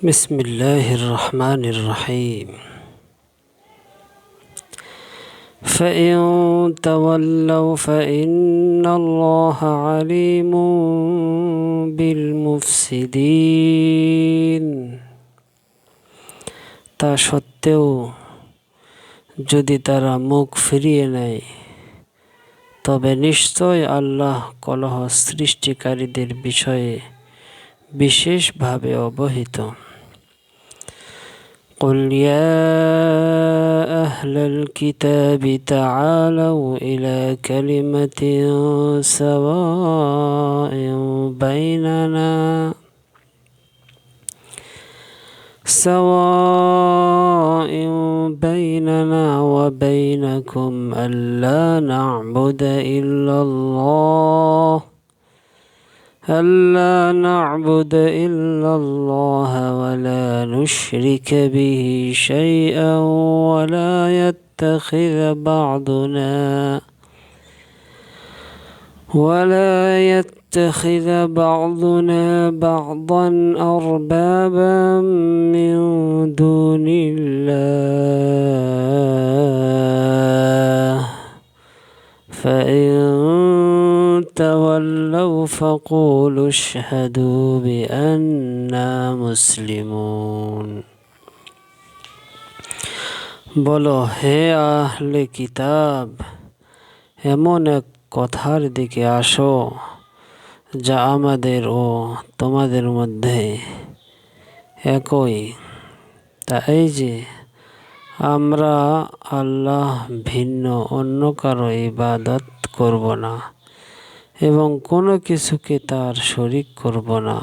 بسم الله الرحمن الرحيم فإن تولوا فإن الله عليم بالمفسدين তা সত্ত্বেও যদি তারা মুখ ফিরিয়ে নেয় তবে নিশ্চয় আল্লাহ কলহ সৃষ্টিকারীদের বিষয়ে বিশেষভাবে অবহিত। قل يا أهل الكتاب تعالوا إلى كلمة سواء بيننا وبينكم ألا نعبد إلا الله ولا نشرك به شيئا ولا يتخذ بعضنا بعضا أربابا من دون الله فإن تولوا فقولوا اشهدوا بأننا مسلمون। বলো, হে আহলে কিতাব, এমন এক কথার দিকে আসো যা আমাদের ও তোমাদের মধ্যে একই, তা এই যে আমরা আল্লাহ ভিন্ন অন্য কারো ইবাদত করব না এবং কোনো কিছুকে তার শরীক করব না,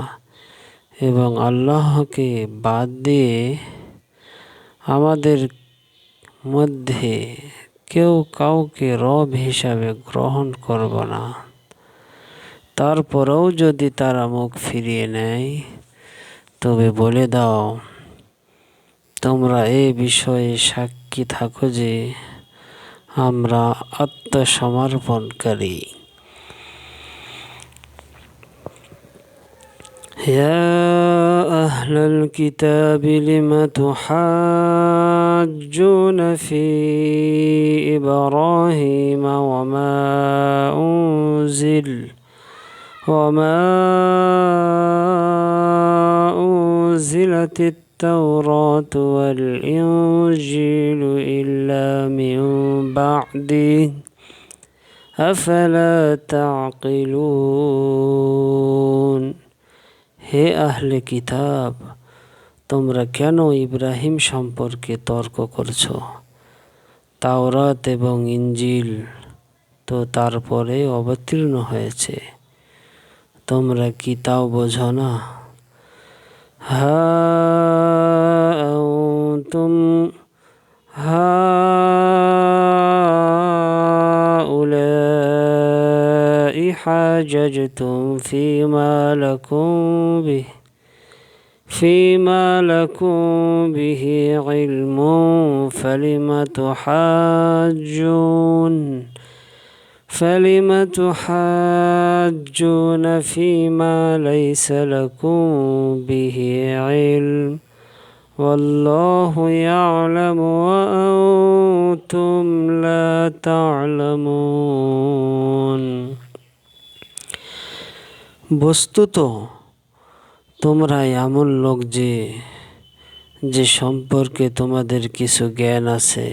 এবং আল্লাহকে বাদ দিয়ে আমাদের মধ্যে কেউ কাউকে রব হিসাবে গ্রহণ করব না। তারপরেও যদি তারা মুখ ফিরিয়ে নেয় তবে বলে দাও, তোমরা এ বিষয়ে সাক্ষী থাকো যে আমরা আত্মসমর্পণকারী। يا أهل الكتاب لم تحاجون في إبراهيم وما أنزلت التوراة والإنجيل إلا من بعده أفلا تعقلون। হে আহলে কিতাব, তোমরা কেন ইব্রাহিম সম্পর্কে তর্ক করছো? তাওরাত এবং ইনজিল তো তারপরে অবতীর্ণ হয়েছে, তোমরা কি তাও বোঝো না? হাউলাই হাজাজতুম فيما لكم به علم فلم تحاجون فيما ليس لكم به علم والله يعلم وأنتم لا تعلمون। বস্তুত তোমরা এমন লোক যে সম্পর্কে তোমাদের কিছু জ্ঞান আছে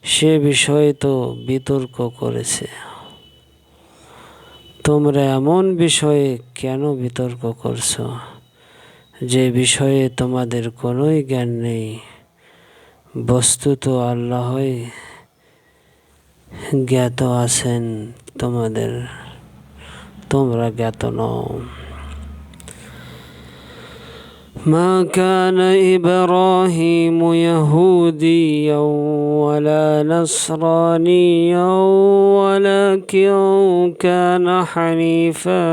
সে বিষয়ে তো বিতর্ক করেছে। তোমরা এমন বিষয়ে কেন বিতর্ক করছো যে বিষয়ে তোমাদের কোনোই জ্ঞান নেই? বস্তুত আল্লাহই জ্ঞাত আছেন, তোমরা জ্ঞাত নও। ما كان إبراهيم يهوديا ولا نصرانيا ولكن كان حنيفا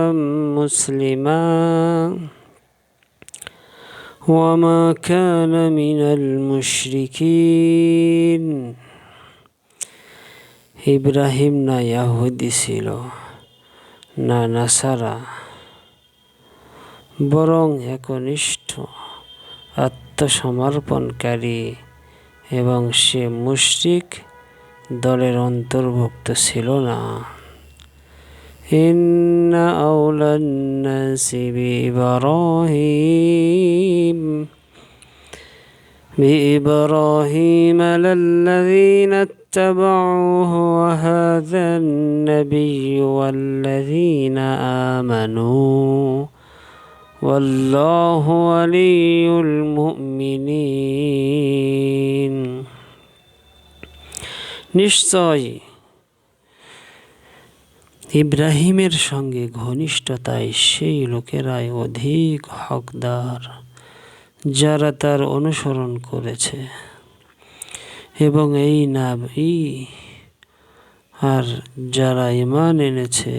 مسلما وما كان من المشركين। ইব্রাহিম না ইহুদি ছিল না নাসারা, বরং একনিষ্ঠ আত্মসমর্পণকারী এবং সে মুশরিক দলের অন্তর্ভুক্ত ছিল না। ইন্না আওলান নাসি بإبراهيم للذين اتبعوه وهذا النبي والذين آمنوا والله ولي المؤمنين। নিশ্চয় ইব্রাহিমের সঙ্গে ঘনিষ্ঠতায় সেই লোকেরাই অধিক হকদার যারা তার অনুসরণ করেছে, এবং এই নবী আর যারা ঈমান এনেছে,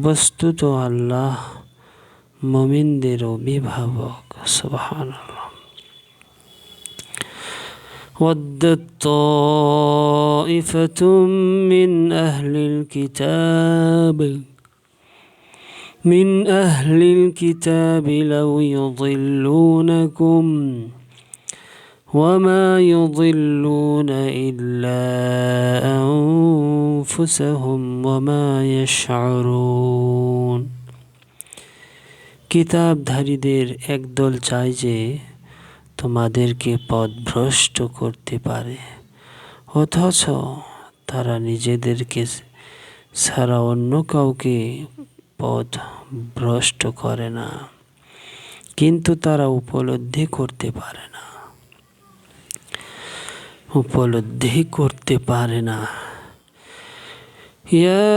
বস্তুত আল্লাহ মুমিনদের অভিভাবক। সুবহানাল্লাহ। ওয়াদ্দাত তাইফাতুম মিন আহলিল কিতাব লাউ ইউযিল্লুনাকুম ওয়ামা ইউযিল্লুনা ইল্লা আনফুসাহুম ওয়ামা ইয়াশউরুন। কিতাবধারীদের একদল চায় যে তোমাদেরকে পথভ্রষ্ট করতে পারে, অথচ তারা নিজেদেরকে ছাড়া অন্য কাউকে পথভ্রষ্ট করে না, কিন্তু তারা উপলব্ধি করতে পারে না। ইয়া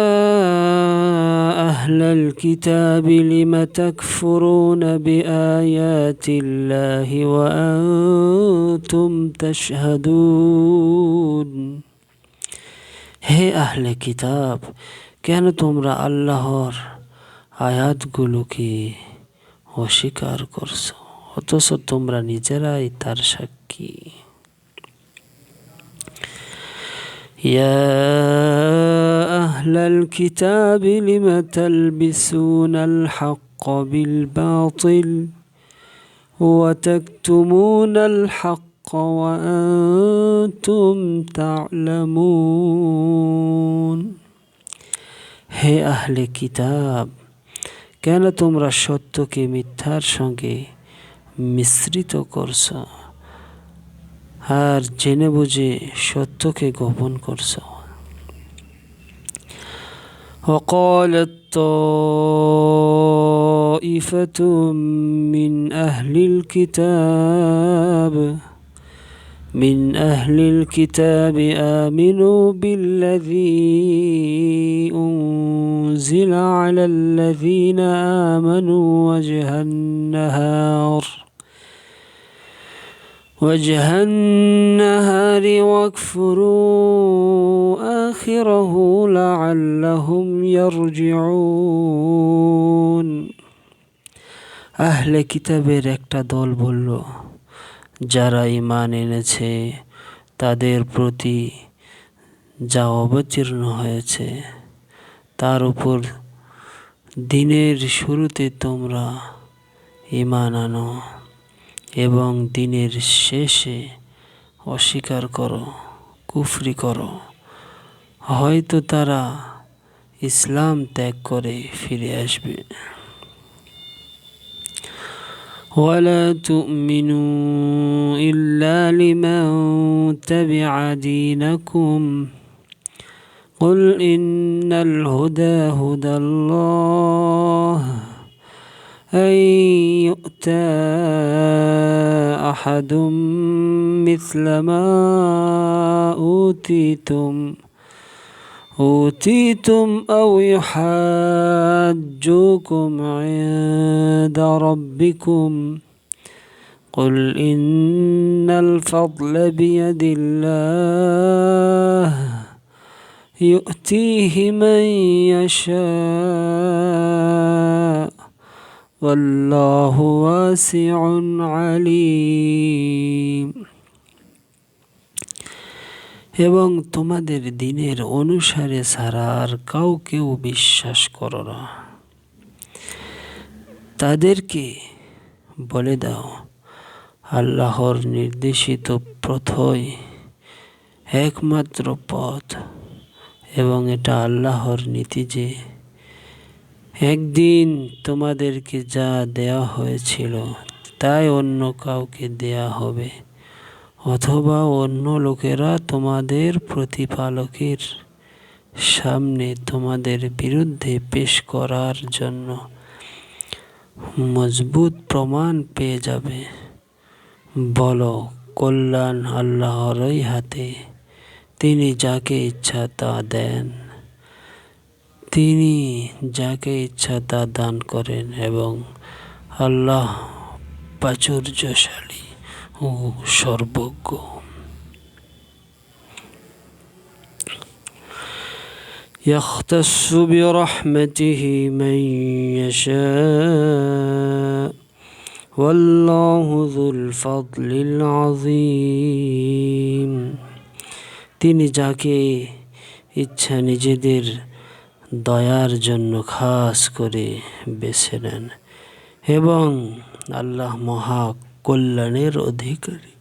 আহলাল কিতাবি লিমা তাকফুরুনা বিআয়াতিল্লাহি ওয়া আনতুম তাশহাদুন। হে আহলে কিতাব, কেন তোমরা আল্লাহর আয়াতগুলোকে অস্বীকার করছো, অথচ তোমরা নিজেরাই তার সাক্ষী। ইয়া আহলাল কিতাবি লিমা তালবিসুনাল হাক্কা বিল বাতিল ওয়া তাকতুমুনাল হাক্কা ওয়া আনতুম তা'লামুন। হে আহলে কিতাব, কেন তোমরা সত্যকে মিথ্যার সঙ্গে মিশ্রিত করছ আর জেনে বুঝে সত্যকে গোপন করছ। وقالت طائفة من أهل الكتاب آمنوا بالذي أنزل على الذين آمنوا وجه النهار واكفروا آخره لعلهم يرجعون। আহলে কিতাবের একটা দল বলল, যারা ঈমান এনেছে তাদের প্রতি যা অবতীর্ণ হয়েছে তার উপর দিনের শুরুতে তোমরা ঈমান আনো এবং দিনের শেষে অস্বীকার করো, কুফরি করো, হয়তো তারা ইসলাম ত্যাগ করে ফিরে আসবে। ولا تؤمنوا إلا لمن تبع دينكم قل إن الهدى هدى الله أن يؤتى أحد مثل ما أوتيتم أو يحاجوكم عند ربكم قل إن الفضل بيد الله يؤتيه من يشاء والله واسع عليم। এবং তোমাদের দ্বীনের অনুসারে ছাড়া আর কাউকেও বিশ্বাস করো না। তাদেরকে বলে দাও, আল্লাহর নির্দেশিত পথই একমাত্র পথ, এবং এটা আল্লাহর নীতি যে একদিন তোমাদেরকে যা দেওয়া হয়েছিল তাই অন্য কাউকে দেয়া হবে, অথবা অন্য লোকেরা তোমাদের প্রতিপালকের সামনে তোমাদের বিরুদ্ধে পেশ করার জন্য মজবুত প্রমাণ পেয়ে যাবে। বলো, কল্যাণ আল্লাহরই হাতে, তিনি যাকে ইচ্ছা তা দেন, তিনি যাকে ইচ্ছা তা দান করেন, এবং আল্লাহ প্রাচুর্যশালী ও সর্বজ্ঞ। يختص برحمته من يشاء والله ذو الفضل العظيم। তিনি যাকে ইচ্ছা নিজেদের দয়ার জন্য খাস করে বেছে নেন, এবং আল্লাহ মহা কল্যাণের অধিকারী।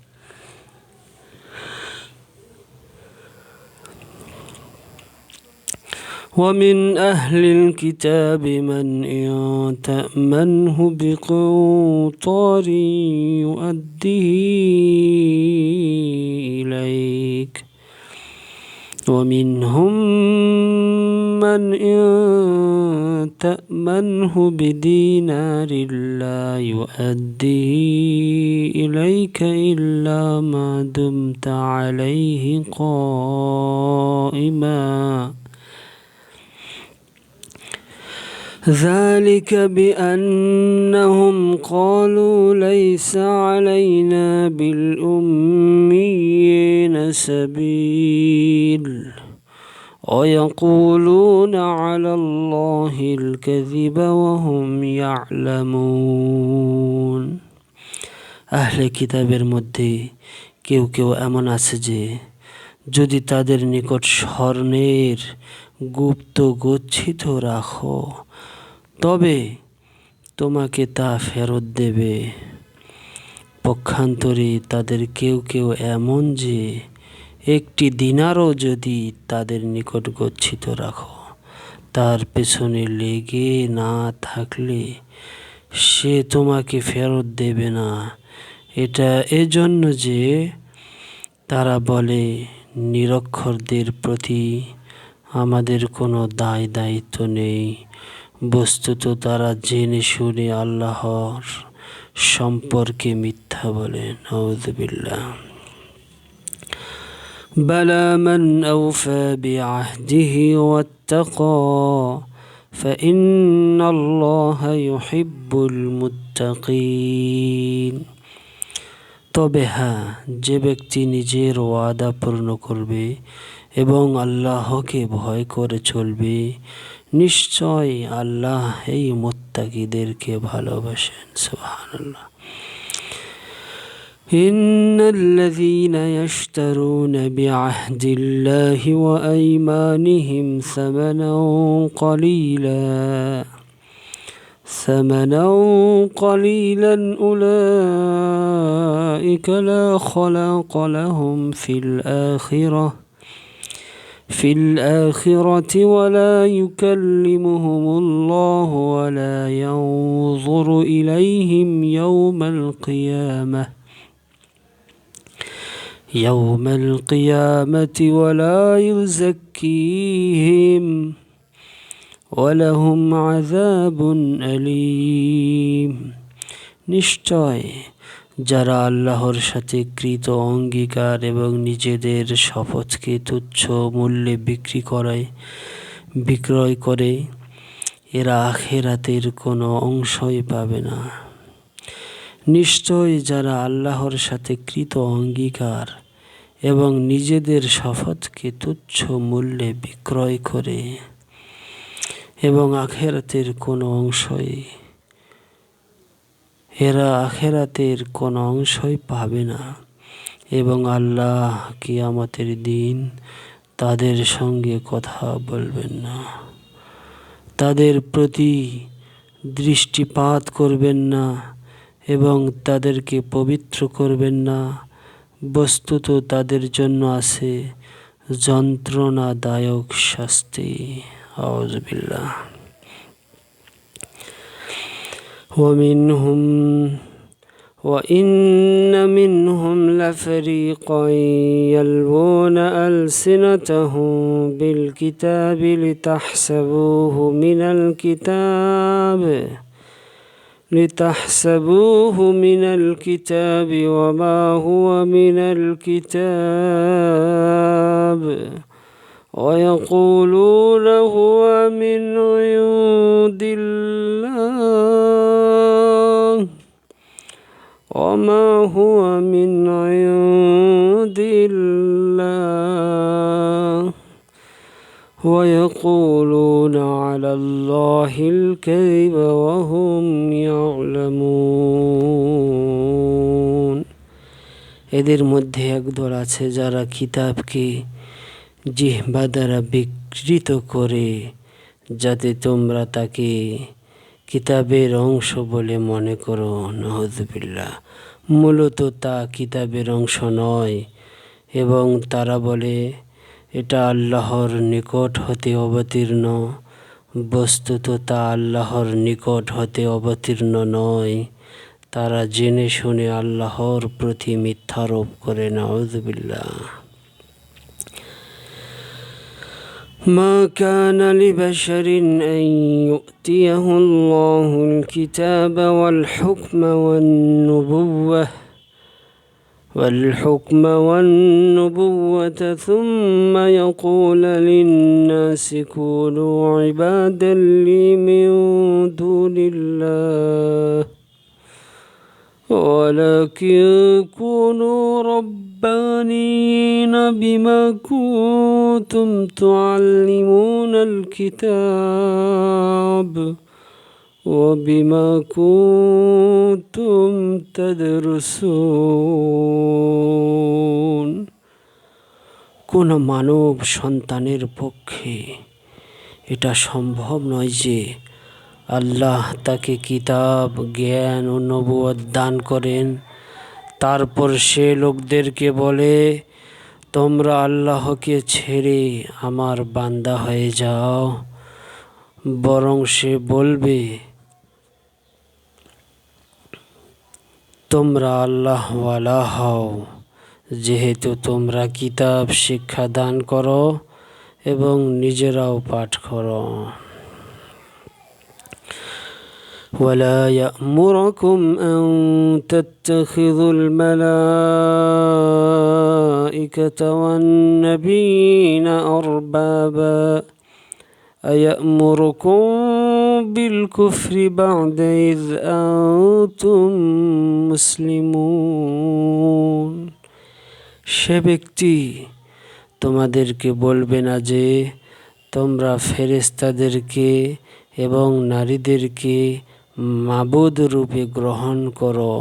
ومن أهل الكتاب من إن تأمنه بقنطار يؤديه إليك ومنهم من إن تأمنه بدينار لا يؤديه إليك إلا ما دمت عليه قائما ذلك بأنهم قالوا ليس علينا بالأميين سبيل ويقولون على الله الكذب وهم يعلمون। আহলে কিতাবের মধ্যে কেউ কেউ এমন আছে যে যদি তাদের নিকট স্বর্ণের গুপ্ত গচ্ছিত রাখো তবে তোমাকে তা ফেরত দেবে। পক্ষান্তরে তাদের কেউ কেউ এমন যে একটি দিনারও যদি তাদের নিকট গচ্ছিত রাখো তার পেছনে লেগে না থাকলে সে তোমাকে ফেরত দেবে না। এটা এজন্য যে তারা বলে, নিরক্ষরদের প্রতি আমাদের কোনো দায় দায়িত্ব নেই। বস্তুত তারা জেনে শুনে আল্লাহর সম্পর্কে মিথ্যা বলে। নাউযুবিল্লাহ। বালা মান আওফা বিআহদিহি ওয়াত্তাকা ফাইন্নাল্লাহা ইউহিব্বুল মুত্তাকিন। তবে হ্যাঁ, যে ব্যক্তি নিজের ওয়াদা পূর্ণ করবে এবং আল্লাহকে ভয় করে চলবে, নিশ্চয় আল্লাহ এই মুত্তাকিদেরকে ভালোবাসেন। সুবহানাল্লাহ। ইন্নাল্লাযীনা ইয়াশতারুনা বিআহদিল্লাহি ওয়া আইমানিহিম ثمنا قليلا أولئك لا خلاق لهم في الآخرة ولا يكلمهم الله ولا ينظر إليهم يوم القيامة ولا يزكيهم ولهم عذاب أليم। নিশ্চয় যারা আল্লাহর সাথে কৃত অঙ্গীকার এবং নিজেদের শপথকে তুচ্ছ মূল্যে বিক্রয় করে এরা আখিরাতের কোনো অংশই পাবে না। নিশ্চয় যারা আল্লাহর সাথে কৃত অঙ্গীকার এবং নিজেদের শপথকে তুচ্ছ মূল্যে বিক্রয় করে এবং আখিরাতের কোনো অংশই পাবে না, এবং আল্লাহ কিয়ামতের দিন তাদের সঙ্গে কথা বলবেন না, তাদের প্রতি দৃষ্টিপাত করবেন না এবং তাদেরকে পবিত্র করবেন না, বস্তুত তাদের জন্য আছে যন্ত্রণাদায়ক শাস্তি। আউযু বিল্লাহ। وإن منهم لفريقا يلوون ألسنتهم بالكتاب لتحسبوه من الكتاب وما هو من الكتاب ويقولون هو من عند الله وما هو من عند الله ويقولون على الله الكذب وهم يعلمون। এদের মধ্যে একদল আছে যারা কিতাবকে জিহ্বা দ্বারা বিকৃত করে, যাতে তোমরা তাকে কিতাবের অংশ বলে মনে করো। নাউযুবিল্লাহ। মূলত তা কিতাবের অংশ নয়, এবং তারা বলে এটা আল্লাহর নিকট হতে অবতীর্ণ, বস্তুত তা আল্লাহর নিকট হতে অবতীর্ণ নয়। তারা জেনে শুনে আল্লাহর প্রতি মিথ্যারোপ করে। নাউযুবিল্লাহ। ما كان لبشر أن يؤتيه الله الكتاب والحكم والنبوة ثم يقول للناس كونوا عبادا لي من دون الله ولكن كونوا ربانيين بما كنتم تعلمون الكتاب وبما كنتم تدرسون। কোন মানব সন্তানের পক্ষে এটা সম্ভব নয় যে আল্লাহ তাকে কিতাব, জ্ঞান ও নবুয়ত দান করেন, তারপর সে লোকদেরকে বলে তোমরা আল্লাহকে ছেড়ে আমার বান্দা হয়ে যাও। বরং সে বলবে তোমরা আল্লাহওয়ালা হও, যেহেতু তোমরা কিতাব শিক্ষা দান করো এবং নিজেরাও পাঠ করো। ولا يأمركم أن تتخذوا الملائكة والنبيين أربابا أيأمركم بالكفر بعد إذ أنتم مسلمون। সে ব্যক্তি তোমাদেরকে বলবে না যে তোমরা ফেরেশতাদেরকে এবং নারীদেরকে মাবুদ রূপে গ্রহণ করো।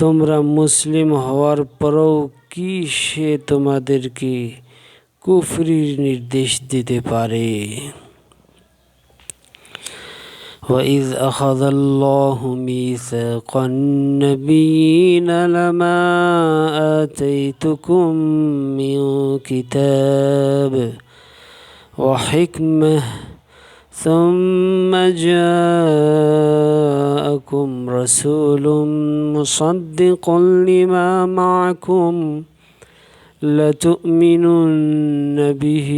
তোমরা মুসলিম হওয়ার পরেও কি সে তোমাদেরকে কুফরির নির্দেশ দিতে পারে? وَإِذْ أَخَذَ اللَّهُ مِيثَاقَ النَّبِيِّينَ لَمَا آتَيْتُكُم مِّن كِتَابٍ وَحِكْمَةٍ ثم جاءكم رسول مصدق لما معكم لتؤمنن به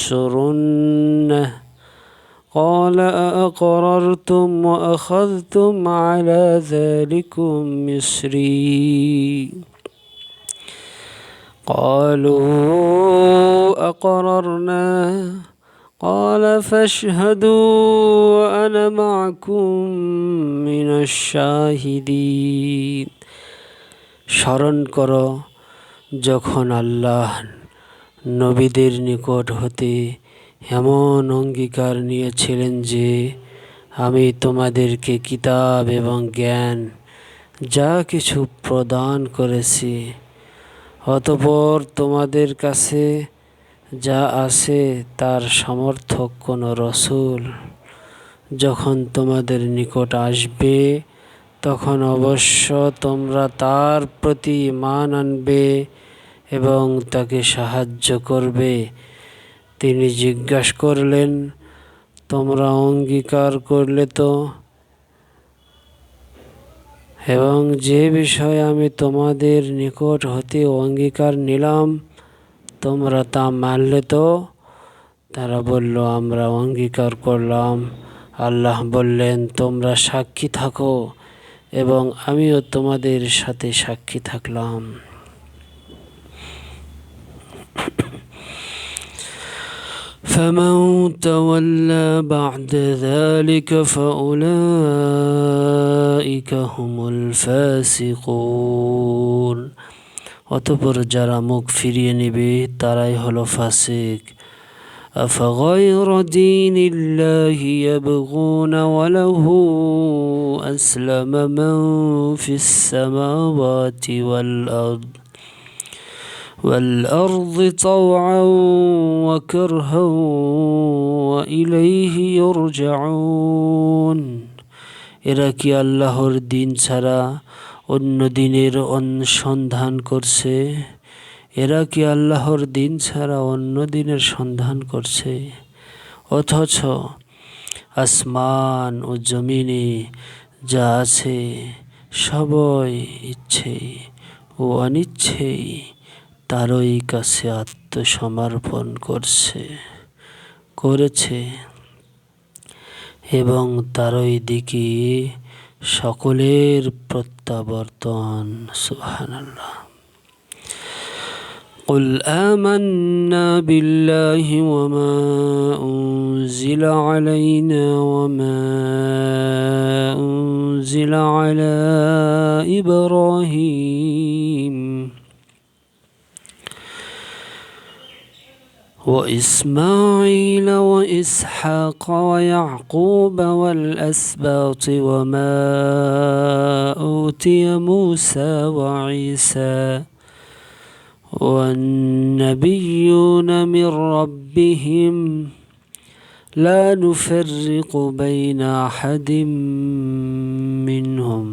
ولتنصرنه قال أأقررتم وأخذتم على ذلكم مصري قالوا أقررنا قال فاشهدوا وأنا معكم من الشاهدين। স্মরণ করো যখন আল্লাহ নবীদের নিকট হতে এমন অঙ্গীকার নিয়েছিলেন যে আমি তোমাদেরকে কিতাব এবং জ্ঞান যা কিছু প্রদান করেছি, অতঃপর তোমাদের কাছে যা আছে তার সমর্থক কোনো রসূল যখন তোমাদের নিকট আসবে তখন অবশ্য তোমরা তার প্রতি ঈমান আনবে এবং তাকে সাহায্য করবে। তিনি জিজ্ঞাসা করলেন, তোমরা অঙ্গীকার করলে তো? এবং যে বিষয়ে আমি তোমাদের নিকট হতে অঙ্গীকার নিলাম তোমরা তা মানলে তো? তারা বলল, আমরা অঙ্গীকার করলাম। আল্লাহ বললেন, তোমরা সাক্ষী থাকো এবং আমিও তোমাদের সাথে সাক্ষী থাকলাম। فمن تولى بعد ذلك فأولئك هم الفاسقون। অতঃপর যারা মুখ ফিরিয়ে নেবে তারাই হলো ফাসিক। أفغير دين الله يبغون وله أسلم من في السماوات والأرض طوعا وكرها وإليه يرجعون। এরা কি আল্লাহর দিন ছাড়া অন্য দিনের অনুসন্ধান করছে? এরা কি আল্লাহর দিন ছাড়া অন্য দিনের সন্ধান করছে? অথচ আসমান ও জমিনে যা আছে সবই ইচ্ছে ও অনিচ্ছেই তারই কাছে আত্মসমর্পণ করেছে এবং তারই দিকে সকলের প্রত্যাবর্তন। সুবহানাল্লাহ। قل آمنا بالله وما أنزل علينا وما أنزل على إبراهيم وإسماعيل وإسحاق ويعقوب والأسباط وما أوتي موسى وعيسى والنبيون من ربهم لا نفرق بين أحد منهم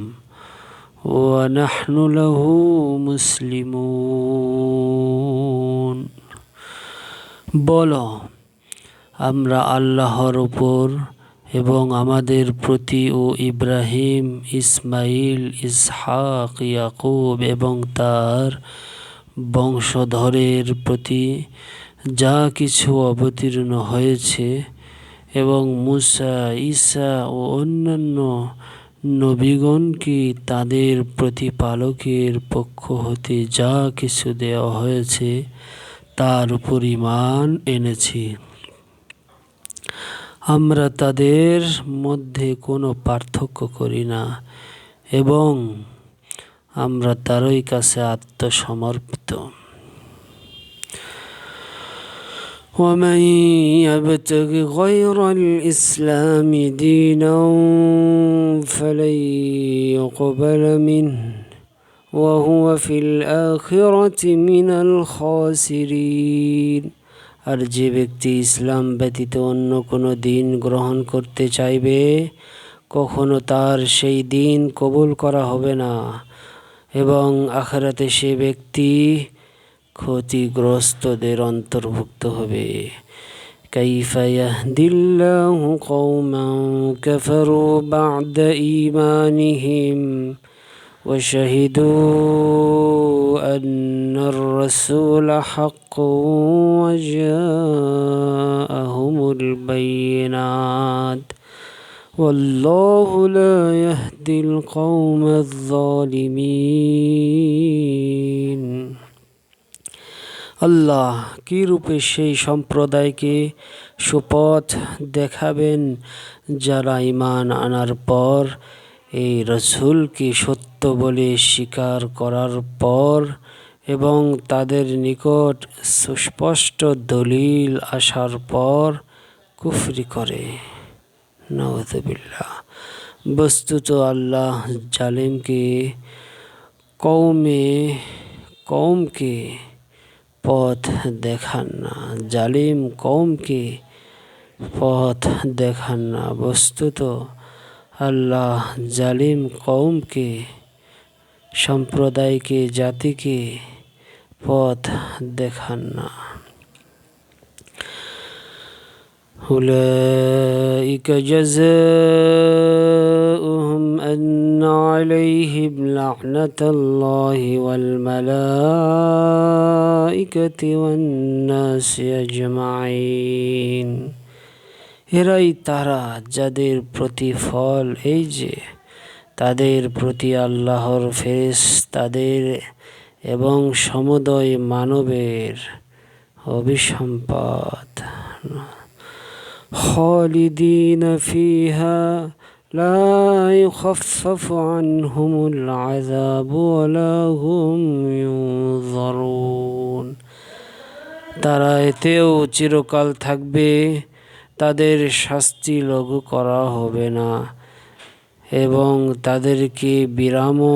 ونحن له مسلمون। বলো, আমরা আল্লাহর উপর এবং আমাদের প্রতি ও ইব্রাহিম, ইসমাইল, ইসহাক, ইয়াকুব এবং তার বংশধরের প্রতি যা কিছু অবতীর্ণ হয়েছে এবং মুসা, ঈসা ও অন্যান্য নবীগণকে তাদের প্রতিপালকের পক্ষ হতে যা কিছু দেওয়া হয়েছে তার উপর ঈমান এনেছি। আমরা তাদের মধ্যে কোনো পার্থক্য করি না এবং আমরা তারই কাছে আত্মসমর্পিত। ومن يبتغ غير الإسلام دينا فلن يقبل منه وهو في الآخرة من الخاسرين। আর যে ব্যক্তি ইসলাম ব্যতীত অন্য কোনো দিন গ্রহণ করতে চাইবে কখনো তার সেই দিন কবুল করা হবে না এবং আখিরাতে সে ব্যক্তি ক্ষতিগ্রস্তদের অন্তর্ভুক্ত হবে। কাইফা ইয়াহদিল্লাহু কওমান কাফারু বা'দা ঈমানিহিম ওয়া শাহিদু আন্নার রাসূলা হাক্কুন ওয়া জাআহুমুল বায়িনাত ওয়াল্লাহু লা ইয়াহদিল কওমাজ যালিমিন। আল্লাহ কি রূপে সেই সম্প্রদায়কে সুপথ দেখাবেন যারা ঈমান আনার পর এই রাসূলকে সত্য বলে স্বীকার করার পর এবং তাদের নিকট সুস্পষ্ট দলিল আসার পর কুফরি করে। নাউযুবিল্লাহ। বস্তুত আল্লাহ জালিমকে কওমকে পথ দেখান না, জালিম কওমকে পথ দেখান না। বস্তুত আল্লাহ জালিম কওমকে, সম্প্রদায়কে, জাতিকে পথ দেখান না। أولئك جزاؤهم أن عليهم لعنة الله والملائكة والناس أجمعين। এরাই তারা যাদের প্রতিফল এই যে তাদের প্রতি আল্লাহর ফেরেশতাদের এবং সমুদয় মানবের অভিসম্পাত। খালিদিন ফিহা লা ইউখাফফাফু আনহুমুল আযাবু ওয়ালা হুম ইউনযারুন। তারা এতেও চিরকাল থাকবে, তাদের শাস্তি লঘু করা হবে না এবং তাদেরকে বিরামও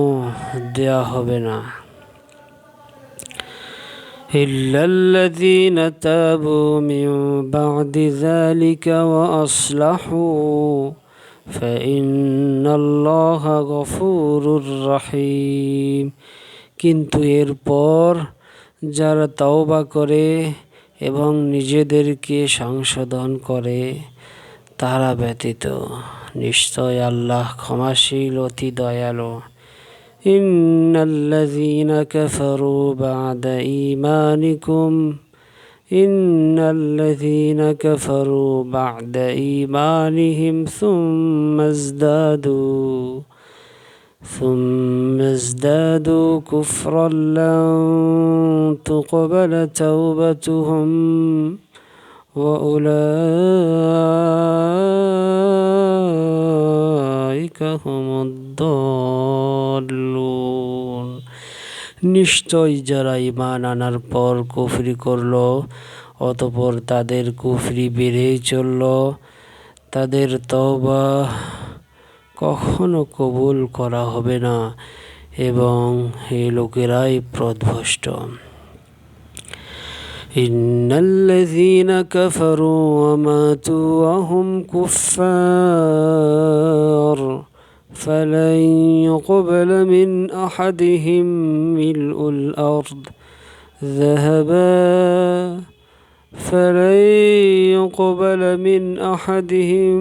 দেয়া হবে না। ইল্লাল্লাযীনা তাবু মিন বা'দি যালিকা ওয়া আসলাহু ফাইন্নাল্লাহা গফুরুর রহিম। কিন্তু এরপর যারা তওবা করে এবং নিজেদেরকে সংশোধন করে তারা ব্যতীত নিশ্চয় আল্লাহ ক্ষমাশীল, অতি দয়ালু। ইন্নাল্লাযীনা কাফারু বা'দা ঈমানিহিম ثم ازدادوا كفرا لن تقبل توبتهم وأولئك هم الضالون। নিশ্চয় যারা ঈমান আনার পর কুফরি করল অতঃপর তাদের কুফরি বেড়েই চলল, তাদের তওবা কখনো কবুল করা হবে না এবং এই লোকেরাই পথভ্রষ্ট। ইন্নাল্লাযীনা কাফারু ওয়া মাতু ওয়া হুম কুফফার ফালান ইউকবালা মিন আহাদিহিম মিলউল আরদ যাহাবা فلن يقبل من أحدهم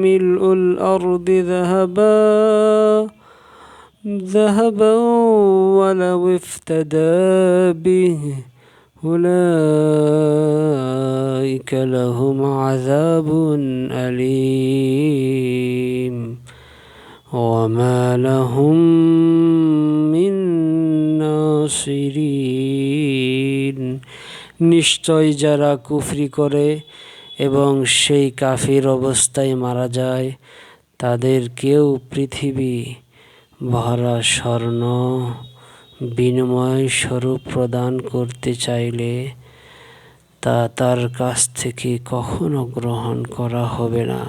ملء الأرض ذهبا ولو افتدى به أولئك لهم عذاب أليم وما لهم من ناصرين। নিশ্চয় যারা কুফরি করে এবং সেই কাফির অবস্থায় মারা যায় তাদের কেউ পৃথিবী ভরা স্বর্ণ বিনিময় স্বরূপ প্রদান করতে চাইলে তা তার কাছ থেকে কখনো গ্রহণ করা হবে না।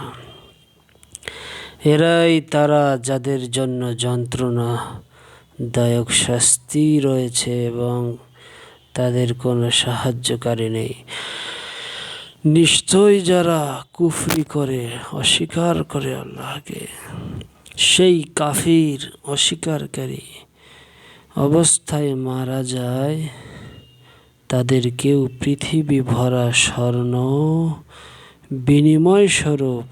এরাই তারা যাদের জন্য যন্ত্রণাদায়ক শাস্তি রয়েছে এবং তাদের কোনো সাহায্যকারী নেই। নিশ্চয় যারা কুফরি করে, অস্বীকার করে আল্লাহকে, সেই কাফির অস্বীকারী অবস্থায় মারা যায় তাদের কেউ পৃথিবী ভরা স্বর্ণ বিনিময় স্বরূপ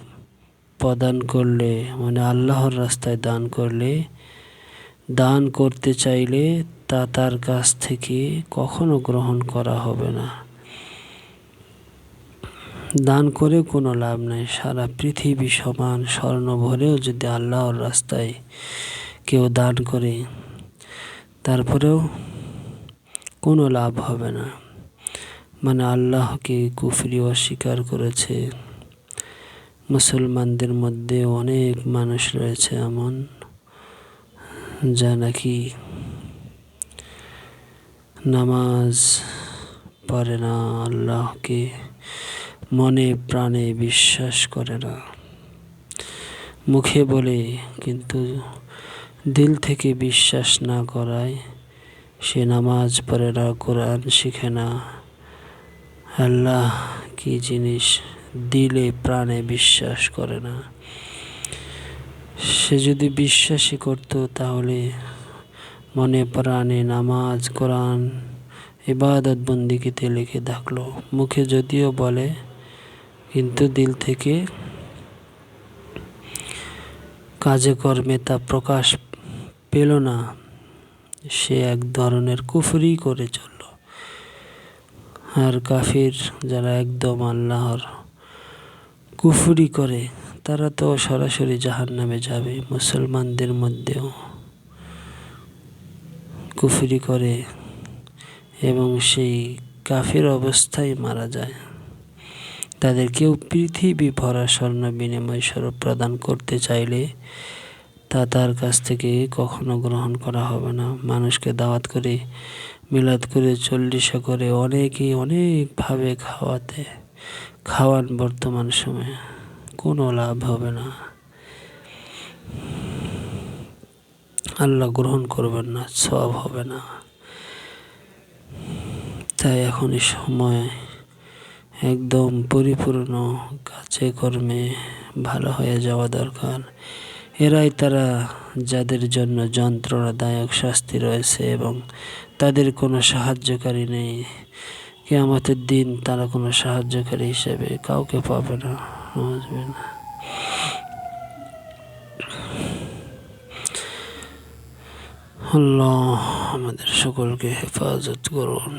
প্রদান করলে, মানে আল্লাহর রাস্তায় দান করতে চাইলে তা তার কাছ থেকে কখনো গ্রহণ করা হবে না। দান করে কোনো লাভ নাই। সারা পৃথিবী সমান স্বর্ণ ভরেও যদি আল্লাহর রাস্তায় কেউ দান করে তারপরেও কোনো লাভ হবে না। মানে আল্লাহকে কুফরি অস্বীকার করেছে। মুসলমানদের মধ্যে অনেক মানুষ রয়েছে এমন যা নাকি নামাজ পড়ে না, আল্লাহকে মনে প্রাণে বিশ্বাস করে না, মুখে বলে কিন্তু দিল থেকে বিশ্বাস না করায় সে নামাজ পড়ে না, কোরআন শিখে না। আল্লাহ কি জিনিস দিলে প্রাণে বিশ্বাস করে না। সে যদি বিশ্বাসই করত তাহলে মনে প্রাণে নামাজ কোরআন ইবাদত বন্দিগিতে লিখে থাকলো। মুখে যদিও বলে কিন্তু দিল থেকে কাজে কর্মে তা প্রকাশ পেল না। সে এক ধরনের কুফরি করে চলল। আর কাফির যারা একদম আল্লাহর কুফরি করে তারা তো সরাসরি জাহান্নামে যাবে। মুসলমানদের মধ্যেও কুফরি করে এবং সেই কাফির অবস্থায় মারা যায়। তাদের কেউ পৃথিবী ভরা স্বর্ণ বিনিময় স্বরূপ প্রদান করতে চাইলে তা তার কাছ থেকে কখনো গ্রহণ করা হবে না। মানুষকে দাওয়াত করে মিলাদ করে 40 করে অনেকেই অনেকভাবে খাওয়ান বর্তমান সময়ে কোনো লাভ হবে না, আল্লাহ গ্রহণ করবেন না, সওয়াব হবে না। তাই এখন এই সময় একদম পরিপূর্ণ কাজে কর্মে ভালো হয়ে যাওয়া দরকার। এরাই তারা যাদের জন্য যন্ত্রণাদায়ক শাস্তি রয়েছে এবং তাদের কোনো সাহায্যকারী নেই। কিয়ামতের দিন তারা কোনো সাহায্যকারী হিসেবে কাউকে পাবে না। আল্লাহ আমাদের সকলকে হেফাজত করুন।